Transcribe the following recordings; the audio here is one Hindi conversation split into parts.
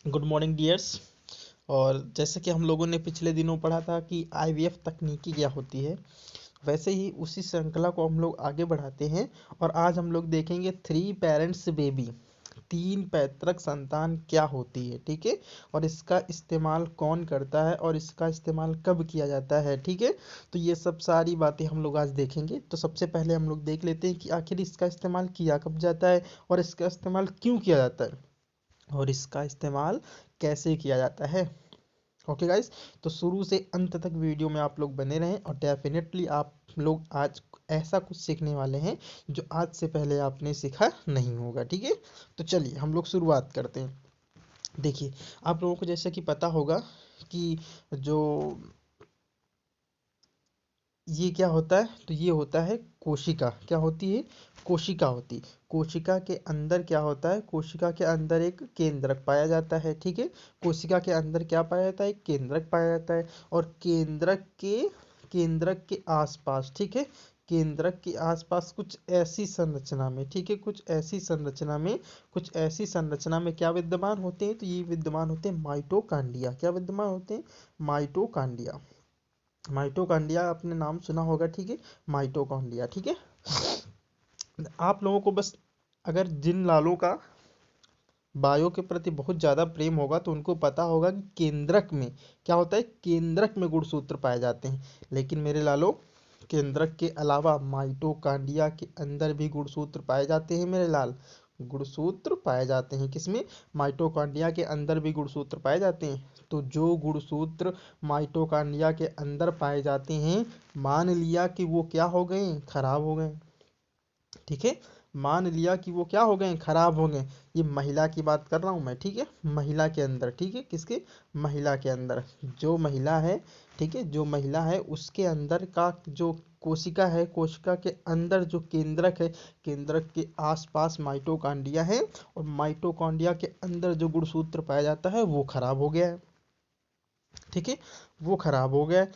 Good morning dears. और जैसे कि हम लोगों ने पिछले दिनों पढ़ा था कि आईवीएफ तकनीकी क्या होती है, वैसे ही उसी श्रृंखला को हम लोग आगे बढ़ाते हैं। और आज हम लोग देखेंगे थ्री पेरेंट्स बेबी, तीन पैतृक संतान क्या होती है, ठीक है। और इसका इस्तेमाल कौन करता है और इसका इस्तेमाल कब किया जाता है, ठीक है। तो ये सब सारी बातें हम लोग आज देखेंगे। तो सबसे पहले हम लोग देख लेते हैं कि आखिर इसका इस्तेमाल किया कब जाता है और इसका इस्तेमाल क्यों किया जाता है और इसका इस्तेमाल कैसे किया जाता है। ओके गाइस, तो शुरू से अंत तक वीडियो में आप लोग बने रहें और डेफिनेटली आप लोग आज ऐसा कुछ सीखने वाले हैं जो आज से पहले आपने सीखा नहीं होगा, ठीक है। तो चलिए हम लोग शुरुआत करते हैं। देखिए, आप लोगों को जैसे कि पता होगा कि जो ये क्या होता है, तो ये होता है कोशिका। क्या होती है? कोशिका होती है। कोशिका के अंदर क्या होता है? कोशिका के अंदर एक केंद्रक पाया जाता है, ठीक है। कोशिका के अंदर क्या पाया जाता है? एक केंद्रक पाया जाता है। और केंद्रक के आसपास, ठीक है, केंद्रक के आसपास कुछ ऐसी संरचना में, ठीक है, कुछ ऐसी संरचना में क्या विद्यमान होते हैं? तो ये विद्यमान होते हैं माइटोकांडिया। क्या विद्यमान होते हैं? माइटोकांडिया। माइटोकांड्रिया आपने नाम सुना होगा, ठीक है। माइटोकॉन्ड्रिया, ठीक है। आप लोगों को बस, अगर जिन लालों का बायो के प्रति बहुत ज़्यादा प्रेम होगा तो उनको पता होगा कि केंद्रक में क्या होता है, केंद्रक में गुणसूत्र पाए जाते हैं। लेकिन मेरे लालो, केंद्रक के अलावा माइटोकांड्रिया के अंदर भी गुणसूत्र पाए जाते हैं मेरे लाल। गुणसूत्र पाए जाते हैं किसमें? माइटोकांड्रिया के अंदर भी गुणसूत्र पाए जाते हैं। तो जो गुणसूत्र माइटोकांड्रिया के अंदर पाए जाते हैं, मान लिया कि वो क्या हो गए, खराब हो गए, ठीक है। मान लिया कि वो क्या हो गए, खराब हो गए। ये महिला की बात कर रहा हूँ मैं, ठीक है। महिला के अंदर, ठीक है, किसके? महिला के अंदर। जो महिला है, ठीक है, जो महिला है उसके अंदर का जो कोशिका है, कोशिका के अंदर जो केंद्रक है, केंद्रक के आसपास माइटोकांड्रिया है। और माइटोकांड्रिया के अंदर जो गुणसूत्र पाया जाता है वो खराब हो गया है, ठीक है, वो खराब हो गया है।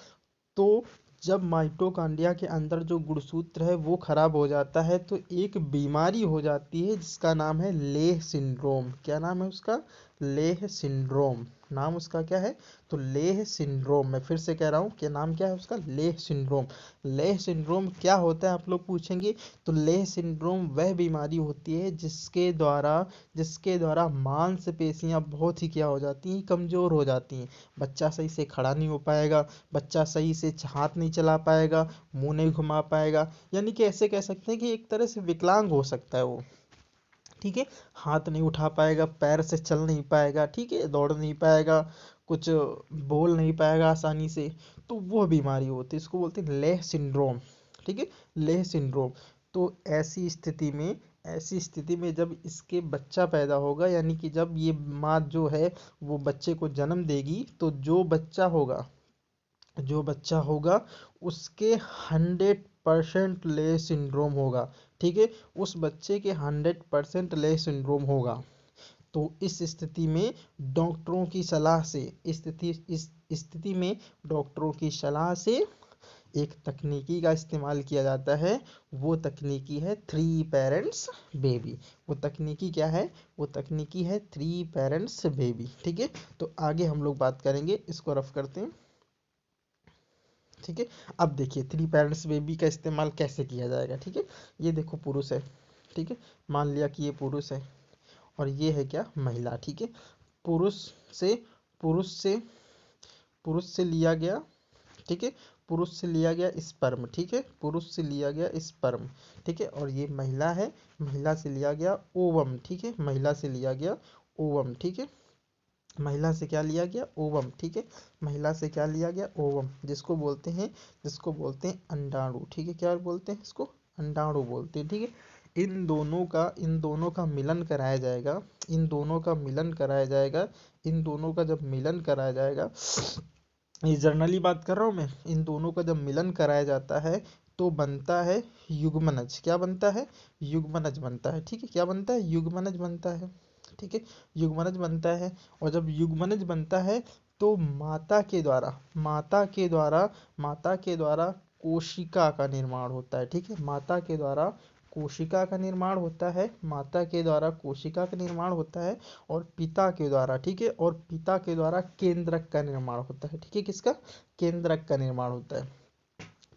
तो जब माइटोकांड्रिया के अंदर जो गुणसूत्र है वो खराब हो जाता है तो एक बीमारी हो जाती है जिसका नाम है लेह सिंड्रोम। क्या नाम है उसका? लेह सिंड्रोम। नाम उसका क्या है? तो लेह सिंड्रोम। मैं फिर से कह रहा हूँ कि नाम क्या है उसका? लेह सिंड्रोम। लेह सिंड्रोम क्या होता है आप लोग पूछेंगे। तो लेह सिंड्रोम वह बीमारी होती है जिसके द्वारा मांसपेशियां बहुत ही क्या हो जाती हैं, कमजोर हो जाती हैं। बच्चा सही से खड़ा नहीं हो पाएगा, बच्चा सही से हाथ नहीं चला पाएगा, मुंह नहीं घुमा पाएगा। यानी कि ऐसे कह सकते हैं कि एक तरह से विकलांग हो सकता है वो, ठीक है। हाथ नहीं उठा पाएगा, पैर से चल नहीं पाएगा, ठीक है, दौड़ नहीं पाएगा, कुछ बोल नहीं पाएगा आसानी से। तो वो बीमारी होती है, इसको बोलते हैं लेह सिंड्रोम, ठीक है, लेह सिंड्रोम। तो ऐसी स्थिति में जब इसके बच्चा पैदा होगा, यानी कि जब ये माँ जो है वो बच्चे को जन्म देगी, तो जो बच्चा होगा उसके 100% ले सिंड्रोम होगा, ठीक है। उस बच्चे के 100% ले सिंड्रोम होगा। तो इस स्थिति में डॉक्टरों की सलाह से इस स्थिति में डॉक्टरों की सलाह से एक तकनीकी का इस्तेमाल किया जाता है। वो तकनीकी है थ्री पेरेंट्स बेबी। वो तकनीकी क्या है? वो तकनीकी है थ्री पेरेंट्स बेबी, ठीक है। तो आगे हम लोग बात करेंगे, इसको रफ करते हैं, ठीक है। अब देखिए थ्री पेरेंट्स बेबी का इस्तेमाल कैसे किया जाएगा, ठीक है। ये देखो पुरुष है, ठीक है, मान लिया कि ये पुरुष है और ये है क्या? महिला, ठीक है। पुरुष से पुरुष से पुरुष से लिया गया, ठीक है, पुरुष से लिया गया स्पर्म, ठीक है, पुरुष से लिया गया स्पर्म, ठीक है। और ये महिला है, महिला से लिया गया ओवम, ठीक है, महिला से लिया गया ओवम, ठीक है। महिला से क्या लिया गया? ओवम, ठीक है। महिला से क्या लिया गया? ओवम, जिसको बोलते हैं अंडाणु, ठीक है। क्या बोलते हैं इसको? अंडाणु बोलते हैं, ठीक है। इन दोनों का मिलन कराया जाएगा, इन दोनों का जब मिलन कराया जाएगा, ये जनरली बात कर रहा हूँ मैं, इन दोनों का जब मिलन कराया जाता है तो बनता है युग्मनज। क्या बनता है? युग्मनज बनता है, ठीक है। क्या बनता है? युग्मनज बनता है, ठीक है, युग्मनज बनता है। और जब युग्मनज बनता है तो माता के द्वारा कोशिका का निर्माण होता है, ठीक है। माता के द्वारा कोशिका का निर्माण होता है, माता के द्वारा कोशिका का निर्माण होता है, और पिता के द्वारा, ठीक है, और पिता के द्वारा केंद्रक का निर्माण होता है, ठीक है, किसका? केंद्रक का निर्माण होता है।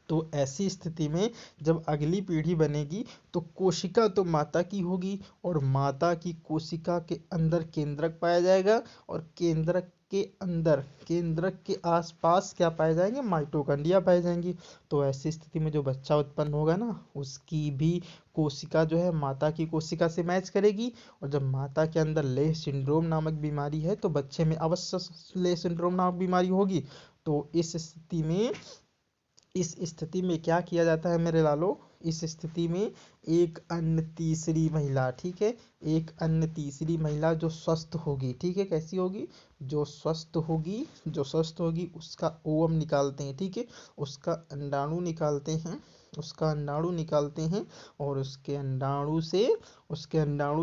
तो ऐसी स्थिति में जब अगली पीढ़ी बनेगी तो कोशिका तो माता की होगी, और माता की कोशिका के अंदर केंद्रक पाया जाएगा, और केंद्रक के अंदर, केंद्रक के आसपास क्या पाए जाएंगे? माइटोकॉन्ड्रिया पाए जाएंगी। तो ऐसी स्थिति में जो बच्चा उत्पन्न होगा ना, उसकी भी कोशिका जो है माता की कोशिका से मैच करेगी, और जब माता के अंदर लेह सिंड्रोम नामक बीमारी है तो बच्चे में अवश्य लेह सिंड्रोम नामक बीमारी होगी। तो इस स्थिति में क्या किया जाता है मेरे लालो? इस स्थिति में एक अन्य तीसरी महिला, ठीक है, एक अन्य तीसरी महिला जो स्वस्थ होगी, ठीक है, कैसी होगी? जो स्वस्थ होगी, जो स्वस्थ होगी उसका ओवम निकालते हैं, ठीक है, उसका अंडाणु निकालते हैं, उसका अंडाणु निकालते हैं, और उसके अंडाणु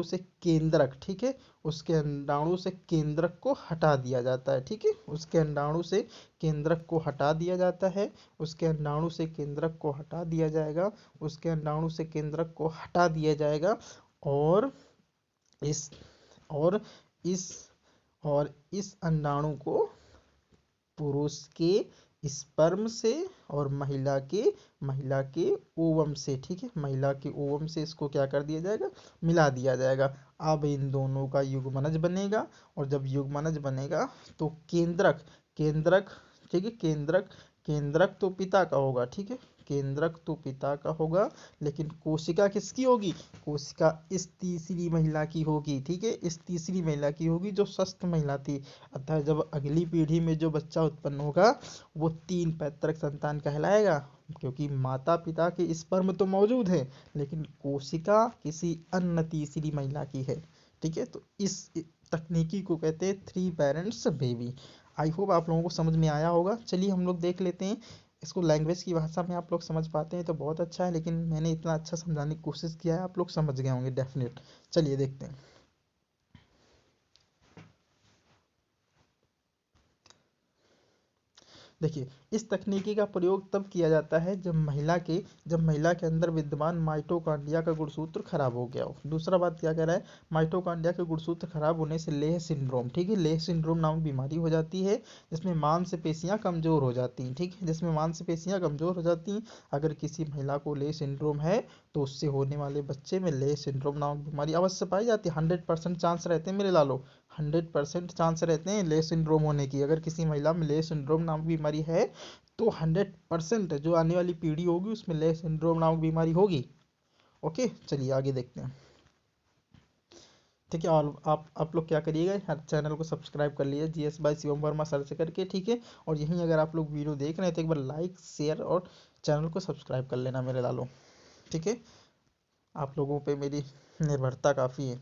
से केंद्रक, ठीक है, उसके अंडाणु से केंद्रक को हटा दिया जाता है, ठीक है, उसके अंडाणु से केंद्रक को हटा दिया जाता है, उसके अंडाणु से केंद्रक को हटा दिया जाएगा, उसके अंडाणु से केंद्रक को हटा दिया जाएगा, और इस और इस और इस अंडाणु को पुरुष के स्पर्म से और महिला के ओवम से, ठीक है, महिला के ओवम से इसको क्या कर दिया जाएगा? मिला दिया जाएगा। अब इन दोनों का युग्मनज बनेगा, और जब युग्मनज बनेगा तो केंद्रक, केंद्रक, ठीक है, केंद्रक, केंद्रक तो पिता का होगा, ठीक है, केंद्रक तो पिता का होगा, लेकिन कोशिका किसकी होगी? कोशिका इस तीसरी महिला की होगी, ठीक है, इस तीसरी महिला की होगी जो स्वस्थ महिला थी। अतः जब अगली पीढ़ी में जो बच्चा उत्पन्न होगा वो तीन पैतृक संतान कहलाएगा, क्योंकि माता पिता के स्पर्म तो मौजूद है, लेकिन कोशिका किसी अन्य तीसरी महिला की है, ठीक है। तो इस तकनीकी को कहते हैं three parents baby. I hope आप लोगों को समझ में आया होगा। चलिए हम लोग देख लेते हैं इसको। लैंग्वेज की भाषा में आप लोग समझ पाते हैं तो बहुत अच्छा है, लेकिन मैंने इतना अच्छा समझाने की कोशिश किया है, आप लोग समझ गए होंगे डेफिनेट। चलिए देखते हैं। देखिए, इस तकनीकी का प्रयोग तब किया जाता है जब महिला के अंदर विद्यमान माइटोकॉन्ड्रिया का गुणसूत्र खराब हो गया हो। दूसरा बात क्या कह रहा है? माइटोकॉन्ड्रिया के गुणसूत्र खराब होने से लेह सिंड्रोम, ठीक है, लेह सिंड्रोम नामक बीमारी हो जाती है, जिसमें मांसपेशियां कमजोर हो जाती हैं, ठीक है, जिसमें मांसपेशियां कमजोर हो जाती हैं। अगर किसी महिला को लेह सिंड्रोम है तो उससे होने वाले बच्चे में लेह सिंड्रोम नामक बीमारी अवश्य पाई जाती है। 100% चांस रहते हैं मेरे लालो, 100% चांस रहते हैं ले सिंड्रोम होने की। अगर किसी महिला में ले सिंड्रोम नामक बीमारी है तो 100% जो आने वाली पीढ़ी होगी उसमें ले सिंड्रोम नामक बीमारी होगी। ओके, चलिए आगे देखते हैं। ठीक है, और आप लोग क्या करिएगा, हर चैनल को सब्सक्राइब कर लीजिए, GS bye Shivam Verma search करके, ठीक है। और यहीं अगर आप लोग वीडियो देख रहे हैं तो एक बार लाइक शेयर और चैनल को सब्सक्राइब कर लेना मेरे लालो, ठीक है। आप लोगों पे मेरी निर्भरता काफ़ी है।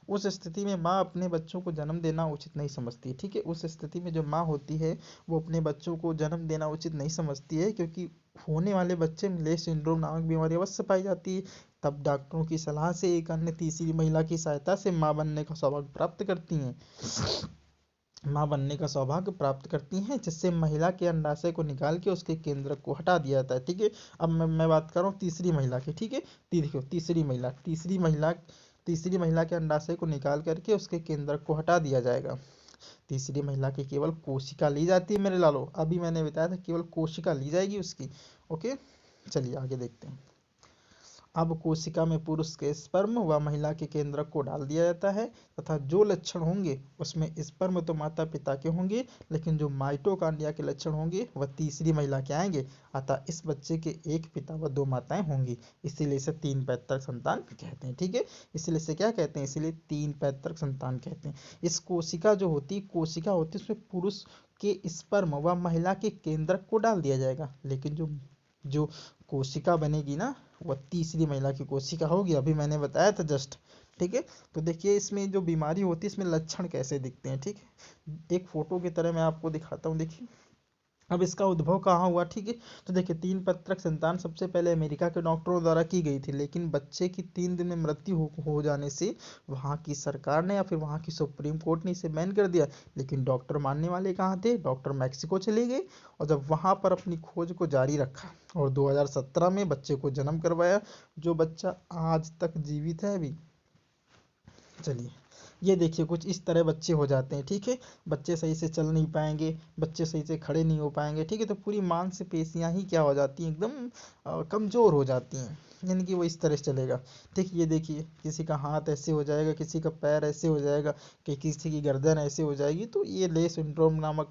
उस स्थिति में माँ अपने बच्चों को जन्म देना उचित नहीं समझती, ठीक है। उस स्थिति में जो माँ होती है वो अपने बच्चों को जन्म देना उचित नहीं समझती है, क्योंकि होने वाले बच्चे में ले सिंड्रोम नामक बीमारी अवश्य पाई जाती है। तब डॉक्टरों की सलाह से एक अन्य तीसरी महिला की सहायता से माँ बनने का सौभाग्य प्राप्त करती हैं, माँ बनने का सौभाग्य प्राप्त करती हैं, जिससे महिला के अंडाशय को निकाल के उसके केंद्र को हटा दिया जाता है, ठीक है। अब मैं बात कर रहा हूँ तीसरी महिला की, ठीक है। देखो, तीसरी महिला के अंडाशय को निकाल करके उसके केंद्र को हटा दिया जाएगा। तीसरी महिला की केवल कोशिका ली जाती है मेरे लालो, अभी मैंने बताया था केवल कोशिका ली जाएगी उसकी। ओके, चलिए आगे देखते हैं। अब कोशिका में पुरुष के स्पर्म व महिला के केंद्रक को डाल दिया जाता है, तथा जो लक्षण होंगे उसमें स्पर्म तो माता पिता के होंगे, लेकिन जो माइटोकॉन्ड्रिया के लक्षण होंगे वह तीसरी महिला के आएंगे। अतः इस बच्चे के एक पिता व दो माताएं होंगी, इसीलिए इसे तीन पैतृक संतान कहते हैं, ठीक है। इसलिए इसे क्या कहते हैं? इसीलिए तीन पैतृक संतान कहते हैं। इस कोशिका होती है उसमें पुरुष के स्पर्म व महिला के केंद्रक को डाल दिया जाएगा, लेकिन जो जो कोशिका बनेगी ना वह तीसरी महिला की कोशिका होगी, अभी मैंने बताया था जस्ट, ठीक है। तो देखिए इसमें जो बीमारी होती है इसमें लक्षण कैसे दिखते हैं, ठीक है। एक फोटो की तरह मैं आपको दिखाता हूँ, देखिए अब इसका उद्भव कहाँ हुआ, ठीक है। तो देखिए, 3 पत्रक संतान सबसे पहले अमेरिका के डॉक्टरों द्वारा की गई थी, लेकिन बच्चे की 3 दिन में मृत्यु हो जाने से वहाँ की सरकार ने या फिर वहाँ की सुप्रीम कोर्ट ने इसे बैन कर दिया। लेकिन डॉक्टर मानने वाले कहाँ थे, डॉक्टर मैक्सिको चले गए और जब वहाँ पर अपनी खोज को जारी रखा और 2017 में बच्चे को जन्म करवाया, जो बच्चा आज तक जीवित है अभी। चलिए, ये देखिए कुछ इस तरह बच्चे हो जाते हैं, ठीक है। बच्चे सही से चल नहीं पाएंगे, बच्चे सही से खड़े नहीं हो पाएंगे, ठीक है। तो पूरी मांसपेशियां ही क्या हो जाती हैं, एकदम कमजोर हो जाती हैं, यानी कि वो इस तरह से चलेगा। ठीक, ये देखिए किसी का हाथ ऐसे हो जाएगा, किसी का पैर ऐसे हो जाएगा, कि किसी की गर्दन ऐसे हो जाएगी। तो ये ले सिंड्रोम नामक